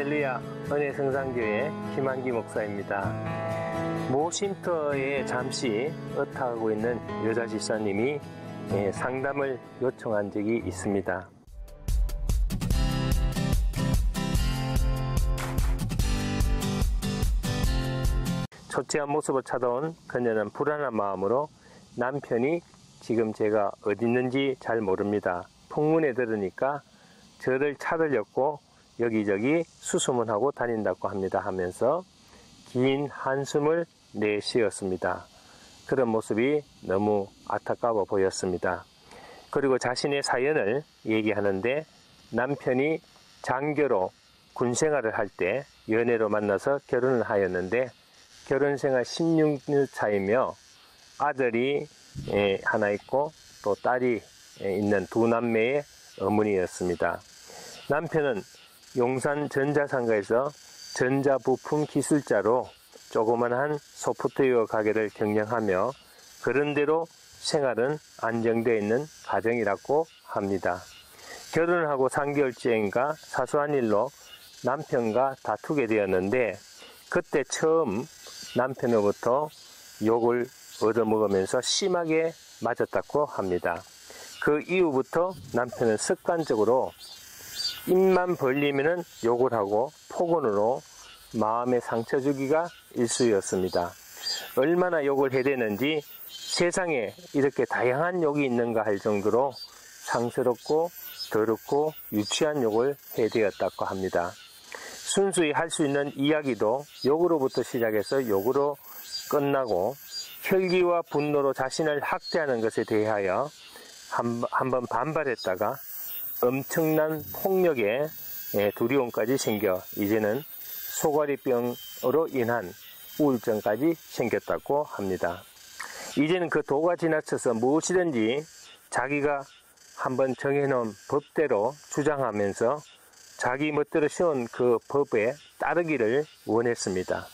할렐루야, 은혜성산교회 김한기 목사입니다. 모 쉼터에 잠시 의탁하고 있는 여자 집사님이 상담을 요청한 적이 있습니다. 초췌한 모습을 찾아온 그녀는 불안한 마음으로 남편이 지금 제가 어디 있는지 잘 모릅니다. 풍문에 들으니까 저를 찾으려고 여기저기 수소문하고 다닌다고 합니다 하면서 긴 한숨을 내쉬었습니다. 그런 모습이 너무 안타까워 보였습니다. 그리고 자신의 사연을 얘기하는데 남편이 장교로 군생활을 할 때 연애로 만나서 결혼을 하였는데 결혼생활 16년 차이며 아들이 하나 있고 또 딸이 있는 두 남매의 어머니였습니다. 남편은 용산 전자상가에서 전자부품 기술자로 조그만한 소프트웨어 가게를 경영하며 그런대로 생활은 안정되어 있는 가정이라고 합니다. 결혼을 하고 3개월째인가 사소한 일로 남편과 다투게 되었는데 그때 처음 남편으로부터 욕을 얻어먹으면서 심하게 맞았다고 합니다. 그 이후부터 남편은 습관적으로 입만 벌리면 욕을 하고 폭언으로 마음에 상처 주기가 일쑤였습니다. 얼마나 욕을 해대는지 세상에 이렇게 다양한 욕이 있는가 할 정도로 상스럽고 더럽고 유치한 욕을 해대었다고 합니다. 순수히 할 수 있는 이야기도 욕으로부터 시작해서 욕으로 끝나고 혈기와 분노로 자신을 학대하는 것에 대하여 한번 반발했다가 엄청난 폭력에 두려움까지 생겨 이제는 소가리병으로 인한 우울증까지 생겼다고 합니다. 이제는 그 도가 지나쳐서 무엇이든지 자기가 한번 정해놓은 법대로 주장하면서 자기 멋대로 세운 그 법에 따르기를 원했습니다.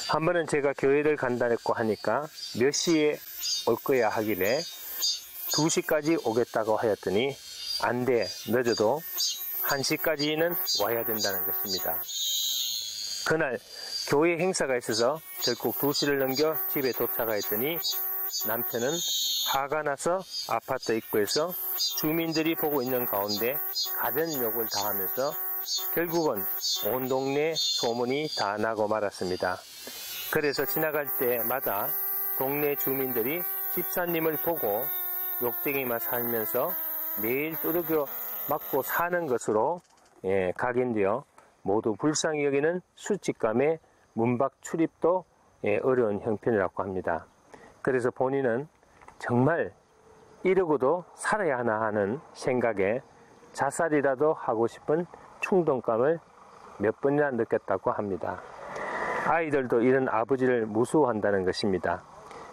한 번은 제가 교회를 간다고 하니까 몇 시에 올 거야 하길래 2시까지 오겠다고 하였더니 안 돼, 늦어도 1시까지는 와야 된다는 것입니다. 그날 교회 행사가 있어서 결국 2시를 넘겨 집에 도착하였더니 남편은 화가 나서 아파트 입구에서 주민들이 보고 있는 가운데 가전욕을 다 하면서 결국은 온 동네에 소문이 다 나고 말았습니다. 그래서 지나갈 때마다 동네 주민들이 집사님을 보고 욕쟁이만 살면서 매일 두들겨 맞고 사는 것으로 각인되어 모두 불쌍히 여기는 술집감에 문밖 출입도 어려운 형편이라고 합니다. 그래서 본인은 정말 이러고도 살아야 하나 하는 생각에 자살이라도 하고 싶은 충동감을 몇 번이나 느꼈다고 합니다. 아이들도 이런 아버지를 무서워한다는 것입니다.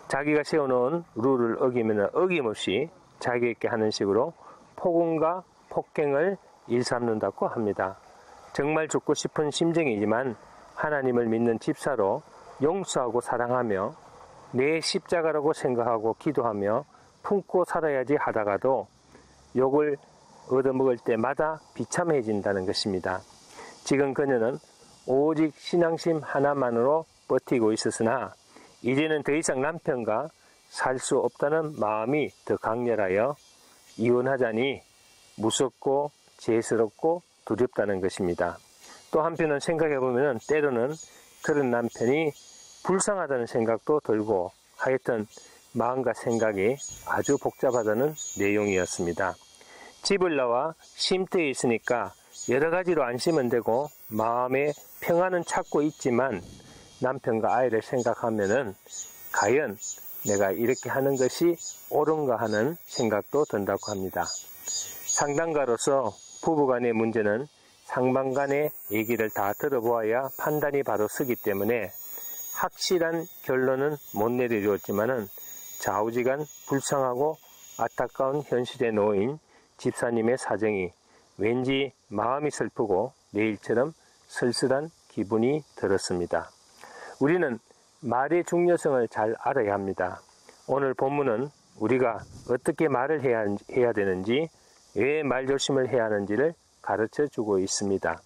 자기가 세워놓은 룰을 어기면 어김없이 자기 있게 하는 식으로 폭언과 폭행을 일삼는다고 합니다. 정말 죽고 싶은 심정이지만 하나님을 믿는 집사로 용서하고 사랑하며 내 십자가라고 생각하고 기도하며 품고 살아야지 하다가도 욕을 얻어먹을 때마다 비참해진다는 것입니다. 지금 그녀는 오직 신앙심 하나만으로 버티고 있었으나 이제는 더 이상 남편과 살 수 없다는 마음이 더 강렬하여 이혼하자니 무섭고 죄스럽고 두렵다는 것입니다. 또 한편은 생각해보면 때로는 그런 남편이 불쌍하다는 생각도 들고 하여튼 마음과 생각이 아주 복잡하다는 내용이었습니다. 집을 나와 쉼터에 있으니까 여러 가지로 안심은 되고 마음의 평안은 찾고 있지만 남편과 아이를 생각하면은 과연 내가 이렇게 하는 것이 옳은가 하는 생각도 든다고 합니다. 상담가로서 부부간의 문제는 상반간의 얘기를 다 들어보아야 판단이 바로 서기 때문에 확실한 결론은 못 내려주었지만은 좌우지간 불쌍하고 안타까운 현실에 놓인 집사님의 사정이 왠지 마음이 슬프고 내일처럼 쓸쓸한 기분이 들었습니다. 우리는 말의 중요성을 잘 알아야 합니다. 오늘 본문은 우리가 어떻게 말을 해야 되는지, 왜 말조심을 해야 하는지를 가르쳐 주고 있습니다.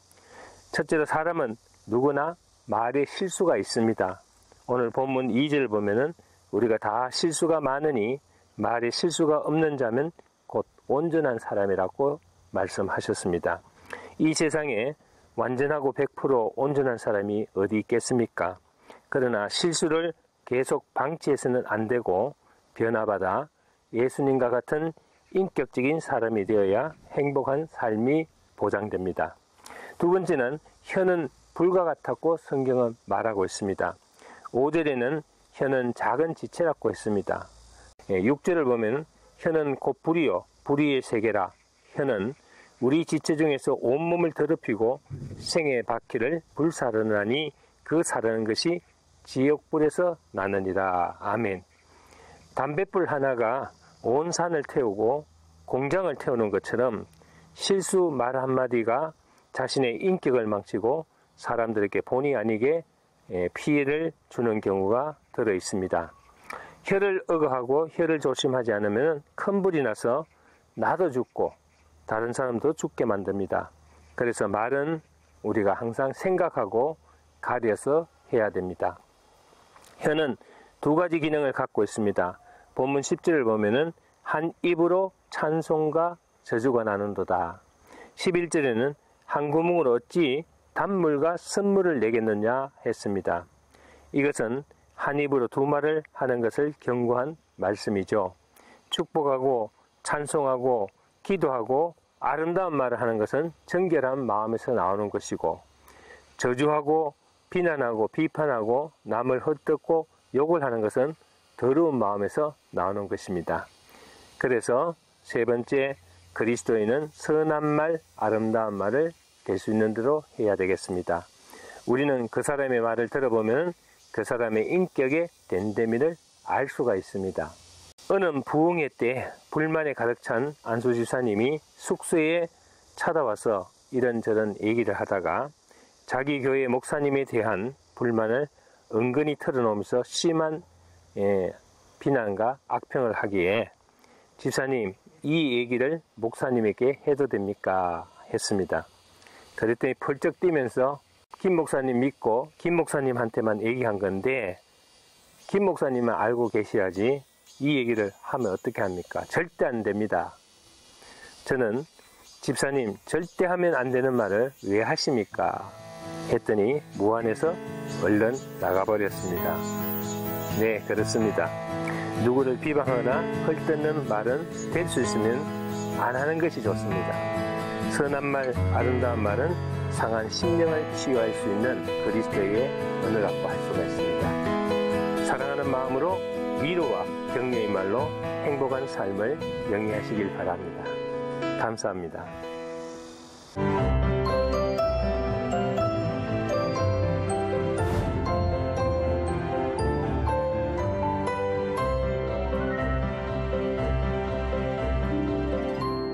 첫째로 사람은 누구나 말에 실수가 있습니다. 오늘 본문 2절을 보면은 우리가 다 실수가 많으니 말에 실수가 없는 자면 곧 온전한 사람이라고 말씀하셨습니다. 이 세상에 완전하고 100% 온전한 사람이 어디 있겠습니까? 그러나 실수를 계속 방치해서는 안 되고 변화받아 예수님과 같은 인격적인 사람이 되어야 행복한 삶이 보장됩니다. 두 번째는 혀는 불과 같았고 성경은 말하고 있습니다. 5절에는 혀는 작은 지체라고 했습니다. 6절을 보면 혀는 곧 불이요 불의의 세계라. 혀는 우리 지체 중에서 온몸을 더럽히고 생의 바퀴를 불사르나니 그 사르는 것이 지옥불에서 나느니라. 아멘. 담뱃불 하나가 온 산을 태우고 공장을 태우는 것처럼 실수 말 한마디가 자신의 인격을 망치고 사람들에게 본의 아니게 피해를 주는 경우가 들어 있습니다. 혀를 억어하고 혀를 조심하지 않으면 큰 불이 나서 나도 죽고 다른 사람도 죽게 만듭니다. 그래서 말은 우리가 항상 생각하고 가려서 해야 됩니다. 혀는 두 가지 기능을 갖고 있습니다. 본문 10절을 보면은 한 입으로 찬송과 저주가 나는도다. 11절에는 한 구멍으로 어찌 단물과 선물을 내겠느냐 했습니다. 이것은 한 입으로 두 말을 하는 것을 경고한 말씀이죠. 축복하고 찬송하고 기도하고 아름다운 말을 하는 것은 정결한 마음에서 나오는 것이고, 저주하고 비난하고 비판하고 남을 헛듣고 욕을 하는 것은 더러운 마음에서 나오는 것입니다. 그래서 세 번째, 그리스도인은 선한 말, 아름다운 말을 될 수 있는 대로 해야 되겠습니다. 우리는 그 사람의 말을 들어보면 그 사람의 인격의 됨됨이를 알 수가 있습니다. 어느 부흥회 때 불만에 가득 찬 안수 집사님이 숙소에 찾아와서 이런저런 얘기를 하다가 자기 교회 목사님에 대한 불만을 은근히 털어놓으면서 심한 비난과 악평을 하기에 집사님, 이 얘기를 목사님에게 해도 됩니까? 했습니다. 그랬더니 펄쩍 뛰면서 김 목사님 믿고 김 목사님한테만 얘기한 건데 김 목사님은 알고 계셔야지 이 얘기를 하면 어떻게 합니까? 절대 안 됩니다. 저는 집사님 절대 하면 안 되는 말을 왜 하십니까? 했더니 무안해서 얼른 나가버렸습니다. 네, 그렇습니다. 누구를 비방하거나 헐뜯는 말은 될 수 있으면 안 하는 것이 좋습니다. 선한 말, 아름다운 말은 상한 심령을 치유할 수 있는 그리스도의 언어라고 할 수가 있습니다. 사랑하는 마음으로 위로와 격려의 말로 행복한 삶을 영위하시길 바랍니다. 감사합니다.